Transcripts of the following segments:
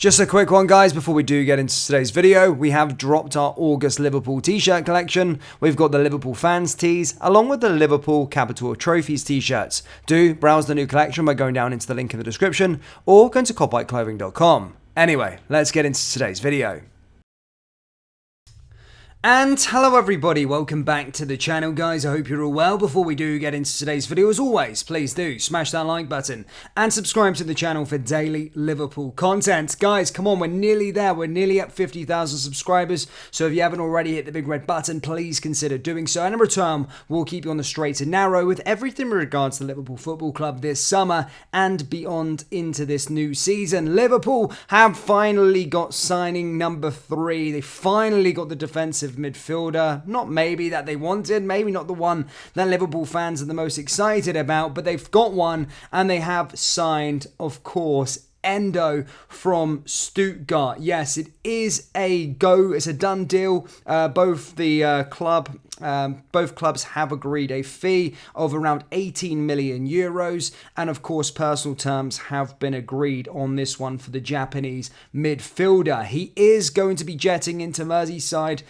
Just a quick one, guys, before we do get into today's video. We have dropped our August Liverpool t-shirt collection. We've got the Liverpool fans tees, along with the Liverpool Capital Trophies t-shirts. Do browse the new collection by going down into the link in the description, or going to copbikeclothing.com. Anyway, let's get into today's video. And hello everybody, welcome back to the channel, guys. I hope you're all well. Before we do get into today's video, as always, please do smash that like button and subscribe to the channel for daily Liverpool content. Guys, come on, we're nearly there. We're nearly at 50,000 subscribers. So if you haven't already hit the big red button, please consider doing so. And in return, we'll keep you on the straight and narrow with everything in regards to the Liverpool Football Club this summer and beyond into this new season. Liverpool have finally got signing number 3. They finally got the defensive midfielder, not maybe that they wanted, maybe not the one that Liverpool fans are the most excited about, but they've got one, and they have signed, of course, Endo from Stuttgart. Yes, it is a go. It's a done deal. Both clubs have agreed a fee of around 18 million euros, and of course, personal terms have been agreed on this one for the Japanese midfielder. He is going to be jetting into Merseyside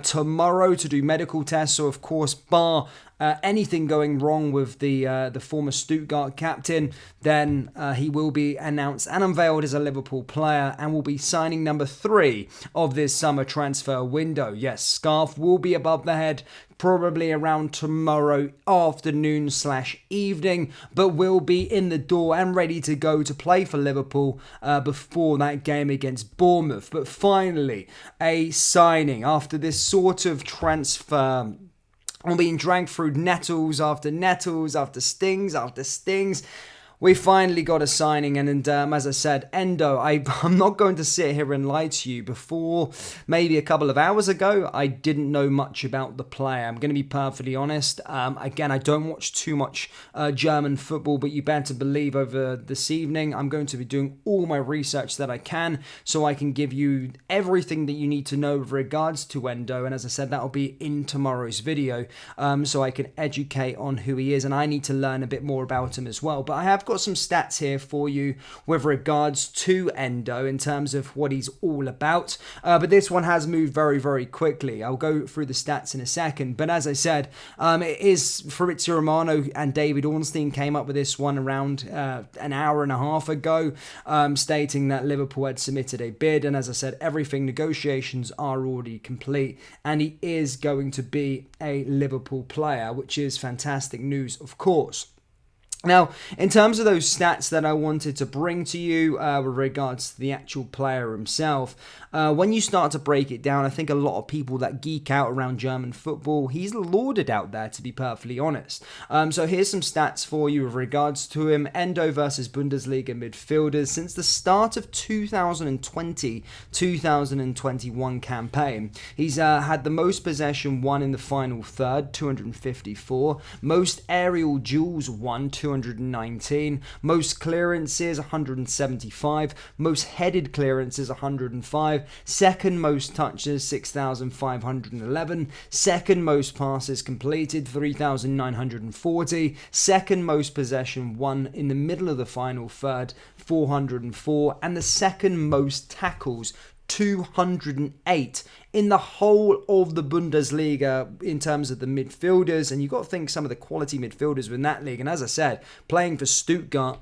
tomorrow to do medical tests. So, of course, bar anything going wrong with the former Stuttgart captain, then he will be announced and unveiled as a Liverpool player and will be signing number 3 of this summer transfer window. Yes, scarf will be above the head probably around tomorrow afternoon/evening, but will be in the door and ready to go to play for Liverpool before that game against Bournemouth. But finally, a signing after this sort of transfer. I'm being dragged through nettles after nettles, after stings after stings. We finally got a signing, and as I said, Endo, I'm not going to sit here and lie to you. Before, maybe a couple of hours ago, I didn't know much about the player. I'm going to be perfectly honest. Again, I don't watch too much German football, but you better believe over this evening, I'm going to be doing all my research that I can, so I can give you everything that you need to know with regards to Endo. And as I said, that'll be in tomorrow's video, so I can educate on who he is, and I need to learn a bit more about him as well. But I have got some stats here for you with regards to Endo in terms of what he's all about, but this one has moved very, very quickly. I'll go through the stats in a second, but as I said, it is Fabrizio Romano and David Ornstein came up with this one around an hour and a half ago, stating that Liverpool had submitted a bid, and as I said, negotiations are already complete, and he is going to be a Liverpool player, which is fantastic news, of course. Now, in terms of those stats that I wanted to bring to you with regards to the actual player himself, when you start to break it down, I think a lot of people that geek out around German football, he's lauded out there, to be perfectly honest. So here's some stats for you with regards to him. Endo versus Bundesliga midfielders. Since the start of 2020-2021 campaign, he's had the most possession won in the final third, 254. Most aerial duels won, 219, most clearances 175, most headed clearances 105, second most touches 6,511, second most passes completed 3,940, second most possession won in the middle of the final third 404, and the second most tackles 208 in the whole of the Bundesliga in terms of the midfielders. And you've got to think some of the quality midfielders in that league. And as I said, playing for Stuttgart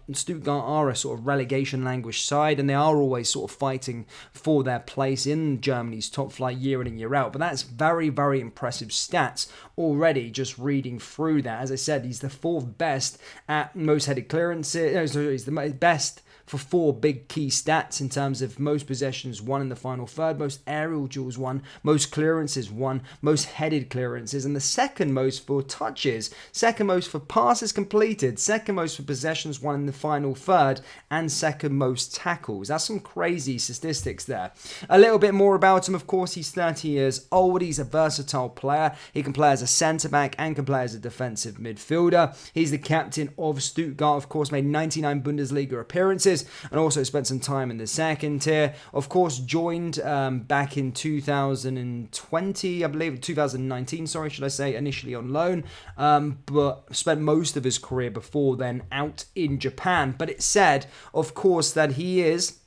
are a sort of relegation language side, and they are always sort of fighting for their place in Germany's top flight year in and year out. But that's very, very impressive stats already just reading through that. As I said, he's the 4th best at most headed clearances. No, he's the best for 4 big key stats in terms of most possessions won in the final third, most aerial duels won, most clearances won, most headed clearances, and the second most for touches, second most for passes completed, second most for possessions won in the final third, and second most tackles. That's some crazy statistics there. A little bit more about him, of course, he's 30 years old, he's a versatile player, he can play as a centre-back and can play as a defensive midfielder. He's the captain of Stuttgart, of course, made 99 Bundesliga appearances, and also spent some time in the second tier. Of course, joined back in 2020, I believe, 2019, sorry, should I say, initially on loan, but spent most of his career before then out in Japan. But it said, of course, that he is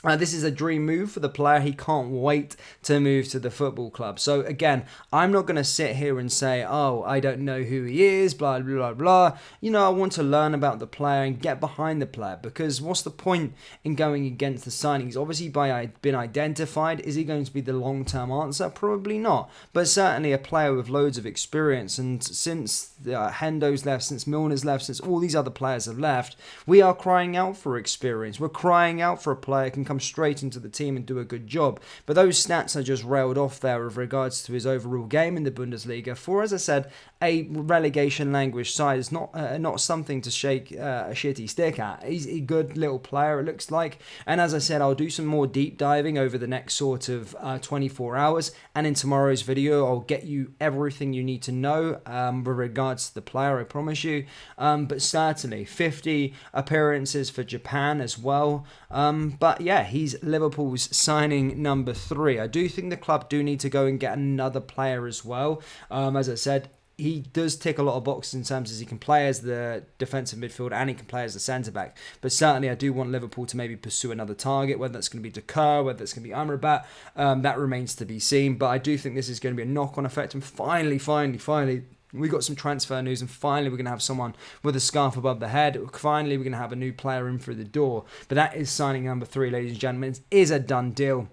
This is a dream move for the player. He can't wait to move to the football club. So again, I'm not going to sit here and say, oh, I don't know who he is, blah, blah, blah. I want to learn about the player and get behind the player, because what's the point in going against the signings? Obviously, been identified. Is he going to be the long-term answer? Probably not. But certainly a player with loads of experience. And since Hendo's left, since Milner's left, since all these other players have left, we are crying out for experience. We're crying out for a player who can come straight into the team and do a good job. But those stats are just railed off there with regards to his overall game in the Bundesliga. For, as I said, a relegation language side is not something to shake a shitty stick at. He's a good little player, it looks like. And as I said, I'll do some more deep diving over the next sort of 24 hours. And in tomorrow's video, I'll get you everything you need to know with regards to the player, I promise you. But certainly, 50 appearances for Japan as well. But yeah, he's Liverpool's signing number 3. I do think the club do need to go and get another player as well. As I said, he does tick a lot of boxes in terms of he can play as the defensive midfielder and he can play as the centre-back. But certainly I do want Liverpool to maybe pursue another target, whether that's going to be Dakar, whether it's going to be Amrabat. That remains to be seen. But I do think this is going to be a knock-on effect. And finally, we got some transfer news, and finally we're going to have someone with a scarf above the head. Finally, we're going to have a new player in through the door. But that is signing number 3, ladies and gentlemen. It is a done deal.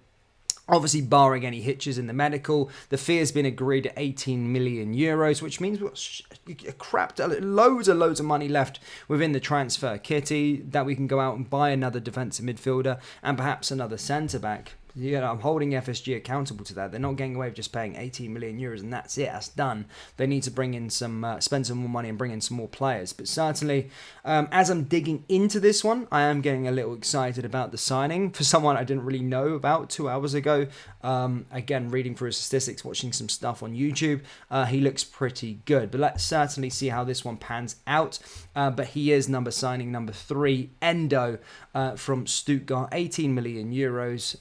Obviously, barring any hitches in the medical, the fee has been agreed at 18 million euros, which means we've got loads of money left within the transfer kitty that we can go out and buy another defensive midfielder and perhaps another centre-back. I'm holding FSG accountable to that. They're not getting away with just paying 18 million euros and that's it. That's done. They need to bring in spend some more money and bring in some more players. But certainly, as I'm digging into this one, I am getting a little excited about the signing for someone I didn't really know about 2 hours ago. Again, reading through his statistics, watching some stuff on YouTube, he looks pretty good. But let's certainly see how this one pans out. But he is signing number 3, Endo from Stuttgart, 18 million euros.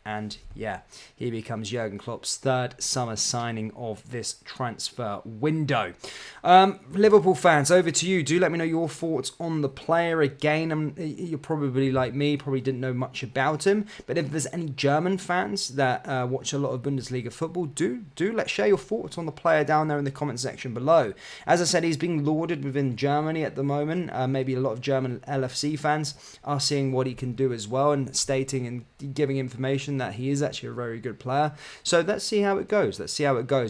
And yeah, he becomes Jurgen Klopp's 3rd summer signing of this transfer window. Liverpool fans, over to you. Do let me know your thoughts on the player. Again, you're probably like me, probably didn't know much about him. But if there's any German fans that watch a lot of Bundesliga football, let's share your thoughts on the player down there in the comment section below. As I said, he's being lauded within Germany at the moment. Maybe a lot of German LFC fans are seeing what he can do as well and stating and giving information that he is actually a very good player. So let's see how it goes.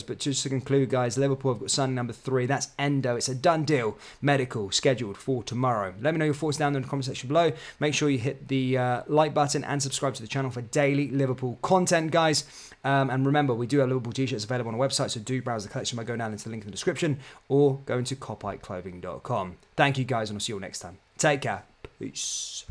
But just to conclude, guys, Liverpool have got signing number 3. That's Endo. It's a done deal. Medical scheduled for tomorrow. Let me know your thoughts down there in the comment section below. Make sure you hit the like button and subscribe to the channel for daily Liverpool content, guys. And remember, we do have Liverpool t-shirts available on our website, so do browse the collection by going down into the link in the description or going to copyclothing.com. Thank you, guys, and I'll see you all next time. Take care. Peace.